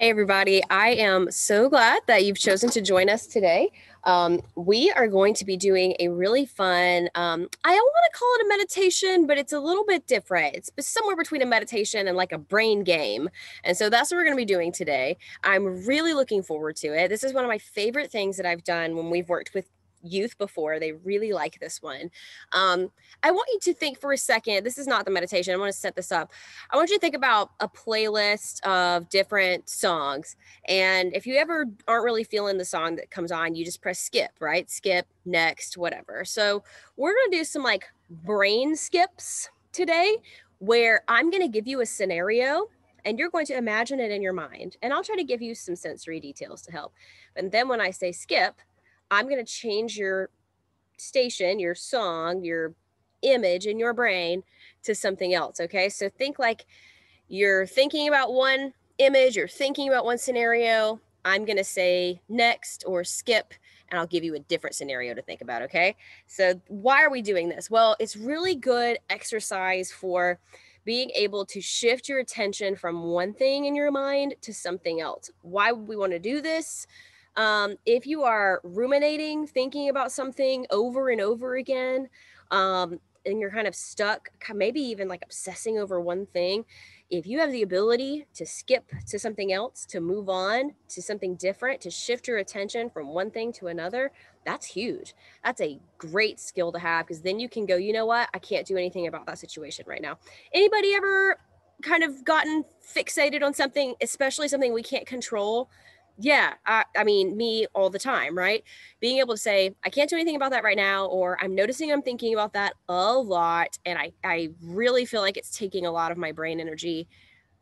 Hey, everybody. I am so glad that you've chosen to join us today. We are going to be doing a really fun, I don't want to call it a meditation, but it's a little bit different. It's somewhere between a meditation and like a brain game. And so that's what we're going to be doing today. I'm really looking forward to it. This is one of my favorite things that I've done when we've worked with youth before. They really like this one. I want you to think for a second. This is not the meditation. I want to set this up. I want you to think about a playlist of different songs. And if you ever aren't really feeling the song that comes on, you just press skip, right? Skip, next, whatever. So we're going to do some like brain skips today where I'm going to give you a scenario and you're going to imagine it in your mind. And I'll try to give you some sensory details to help. And then when I say skip, I'm going to change your station, your song, your image in your brain to something else. Okay. So think like you're thinking about one image, you're thinking about one scenario. I'm going to say next or skip, and I'll give you a different scenario to think about. Okay. So, why are we doing this? Well, it's really good exercise for being able to shift your attention from one thing in your mind to something else. Why would we want to do this? If you are ruminating, thinking about something over and over again, and you're kind of stuck, maybe even like obsessing over one thing, if you have the ability to skip to something else, to move on to something different, to shift your attention from one thing to another, that's huge. That's a great skill to have because then you can go, you know what? I can't do anything about that situation right now. Anybody ever kind of gotten fixated on something, especially something we can't control? Yeah, I mean, me all the time, right? Being able to say, I can't do anything about that right now, or I'm noticing I'm thinking about that a lot, and I really feel like it's taking a lot of my brain energy.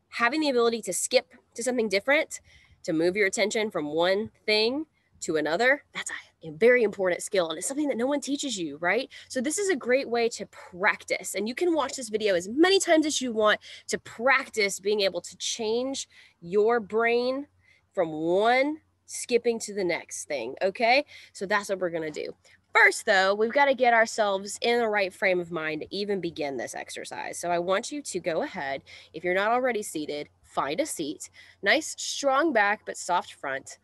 Having the ability to skip to something different, to move your attention from one thing to another, that's a very important skill. And it's something that no one teaches you, right? So, this is a great way to practice. And you can watch this video as many times as you want to practice being able to change your brain from one skipping to the next thing. Okay. So, that's what we're going to do. First, though, we've got to get ourselves in the right frame of mind to even begin this exercise. So, I want you to go ahead. If you're not already seated, find a seat. Nice, strong back, but soft front.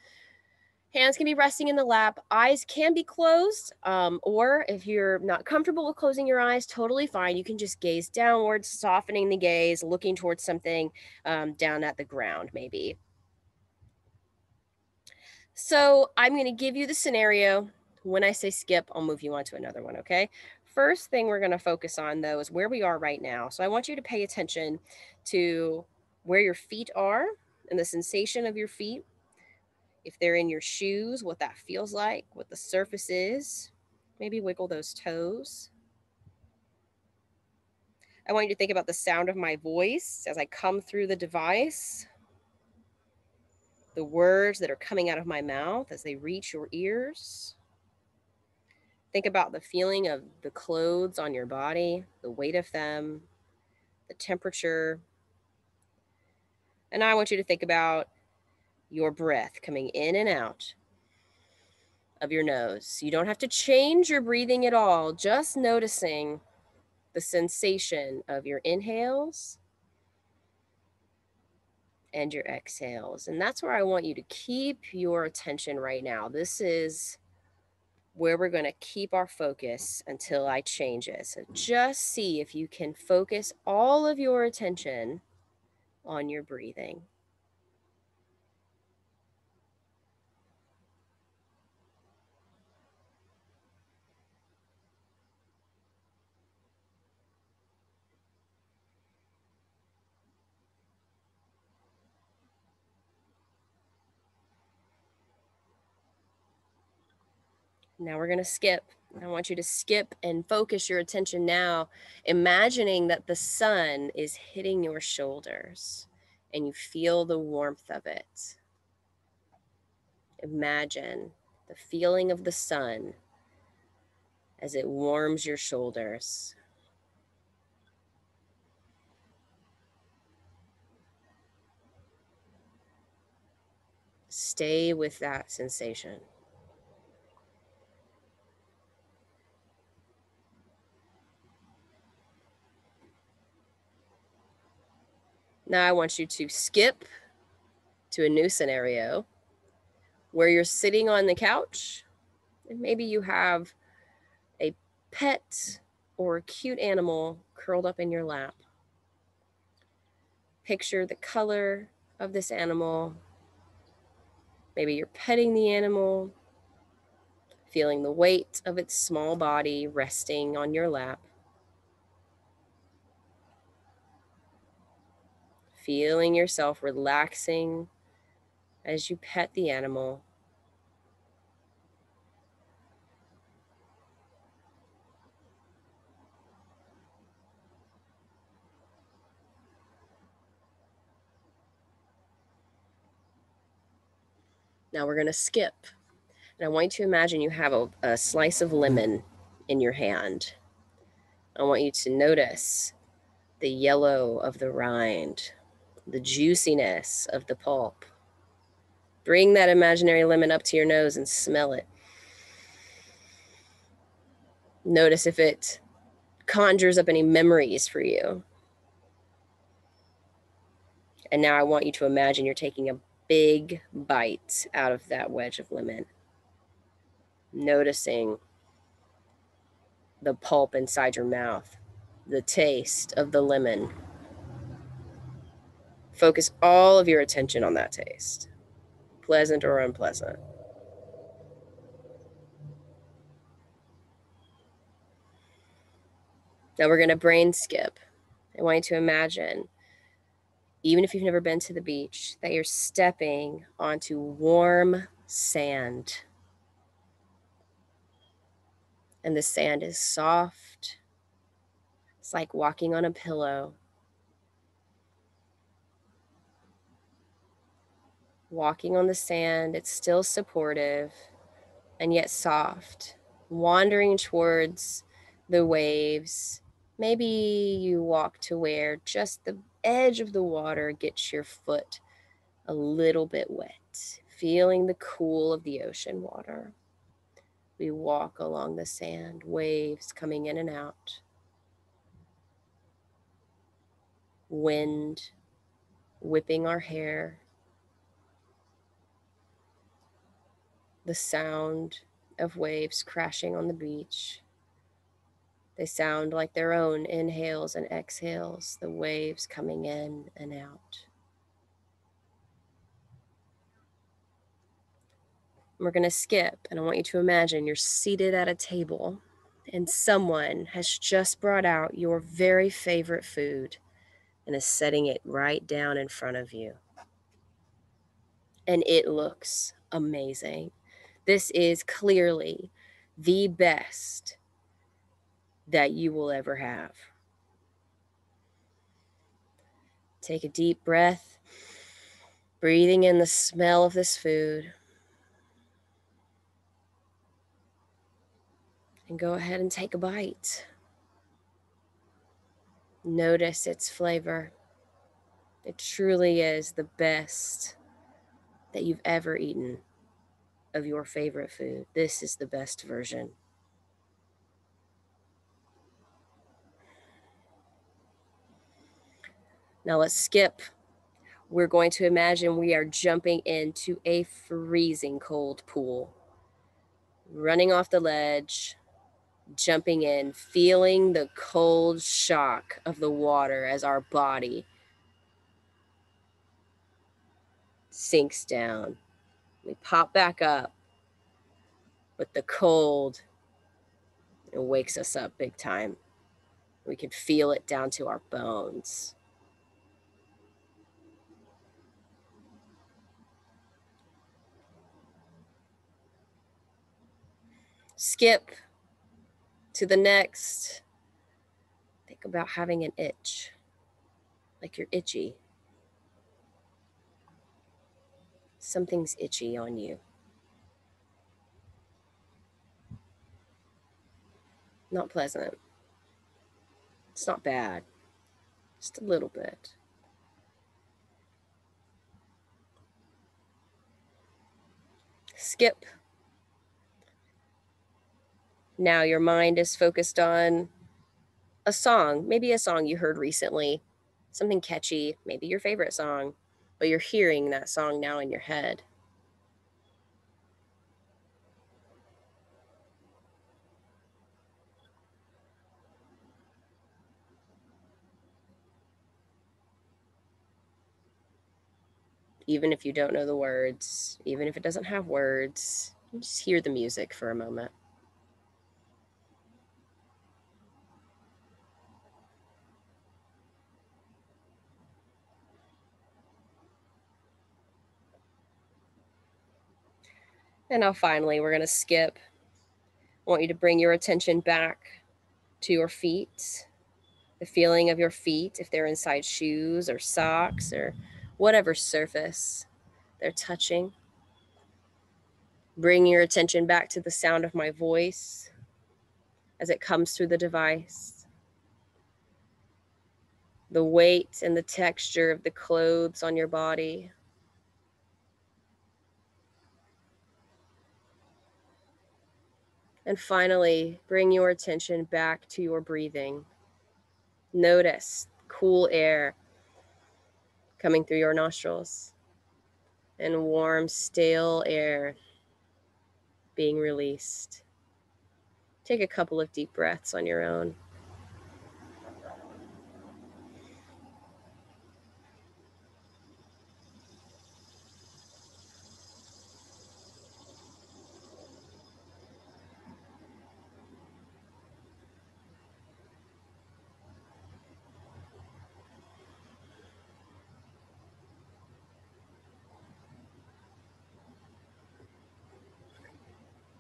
Hands can be resting in the lap. Eyes can be closed, or if you're not comfortable with closing your eyes, totally fine. You can just gaze downwards, softening the gaze, looking towards something down at the ground, maybe. So I'm going to give you the scenario. When I say skip, I'll move you on to another one, okay? First thing we're going to focus on, though, is where we are right now. So I want you to pay attention to where your feet are and the sensation of your feet. If they're in your shoes, what that feels like, what the surface is. Maybe wiggle those toes. I want you to think about the sound of my voice as I come through the device, the words that are coming out of my mouth as they reach your ears. Think about the feeling of the clothes on your body, the weight of them, the temperature. And now I want you to think about your breath coming in and out of your nose. You don't have to change your breathing at all, just noticing the sensation of your inhales and your exhales. And that's where I want you to keep your attention right now. This is where we're going to keep our focus until I change it. So just see if you can focus all of your attention on your breathing. Now we're going to skip. I want you to skip and focus your attention now, imagining that the sun is hitting your shoulders and you feel the warmth of it. Imagine the feeling of the sun as it warms your shoulders. Stay with that sensation. Now I want you to skip to a new scenario where you're sitting on the couch and maybe you have a pet or a cute animal curled up in your lap. Picture the color of this animal. Maybe you're petting the animal, feeling the weight of its small body resting on your lap. Feeling yourself relaxing as you pet the animal. Now we're going to skip. And I want you to imagine you have a slice of lemon in your hand. I want you to notice the yellow of the rind, the juiciness of the pulp. Bring that imaginary lemon up to your nose and smell it. Notice if it conjures up any memories for you. And now I want you to imagine you're taking a big bite out of that wedge of lemon. Noticing the pulp inside your mouth, the taste of the lemon. Focus all of your attention on that taste, pleasant or unpleasant. Now we're going to brain skip. I want you to imagine, even if you've never been to the beach, that you're stepping onto warm sand. And the sand is soft. It's like walking on a pillow. Walking on the sand, it's still supportive and yet soft. Wandering towards the waves. Maybe you walk to where just the edge of the water gets your foot a little bit wet, feeling the cool of the ocean water. We walk along the sand, waves coming in and out, wind whipping our hair, the sound of waves crashing on the beach. They sound like their own inhales and exhales, the waves coming in and out. We're going to skip, and I want you to imagine you're seated at a table and someone has just brought out your very favorite food and is setting it right down in front of you. And it looks amazing. This is clearly the best that you will ever have. Take a deep breath, breathing in the smell of this food. And go ahead and take a bite. Notice its flavor. It truly is the best that you've ever eaten of your favorite food. This is the best version. Now let's skip. We're going to imagine we are jumping into a freezing cold pool. Running off the ledge, jumping in, feeling the cold shock of the water as our body sinks down. We pop back up, but the cold, it wakes us up big time. We can feel it down to our bones. Skip to the next. Think about having an itch, like you're itchy. Something's itchy on you. Not pleasant. It's not bad. Just a little bit. Skip. Now your mind is focused on a song, maybe a song you heard recently, something catchy, maybe your favorite song. but you're hearing that song now in your head. Even if you don't know the words, even if it doesn't have words, just hear the music for a moment. And now finally, we're going to skip. I want you to bring your attention back to your feet, the feeling of your feet, if they're inside shoes or socks or whatever surface they're touching. Bring your attention back to the sound of my voice as it comes through the device, the weight and the texture of the clothes on your body. And finally, bring your attention back to your breathing. Notice cool air coming through your nostrils and warm, stale air being released. Take a couple of deep breaths on your own.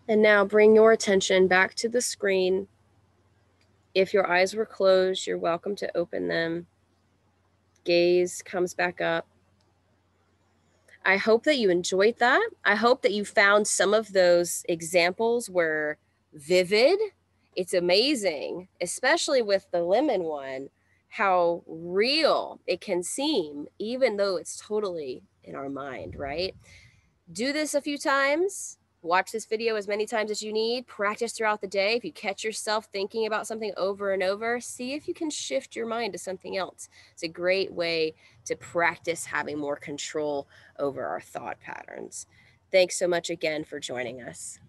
And now bring your attention back to the screen. If your eyes were closed, you're welcome to open them. Gaze comes back up. I hope that you enjoyed that. I hope that you found some of those examples were vivid. It's amazing, especially with the lemon one, how real it can seem, even though it's totally in our mind, right? Do this a few times. Watch this video as many times as you need. Practice throughout the day. If you catch yourself thinking about something over and over, see if you can shift your mind to something else. It's a great way to practice having more control over our thought patterns. Thanks so much again for joining us.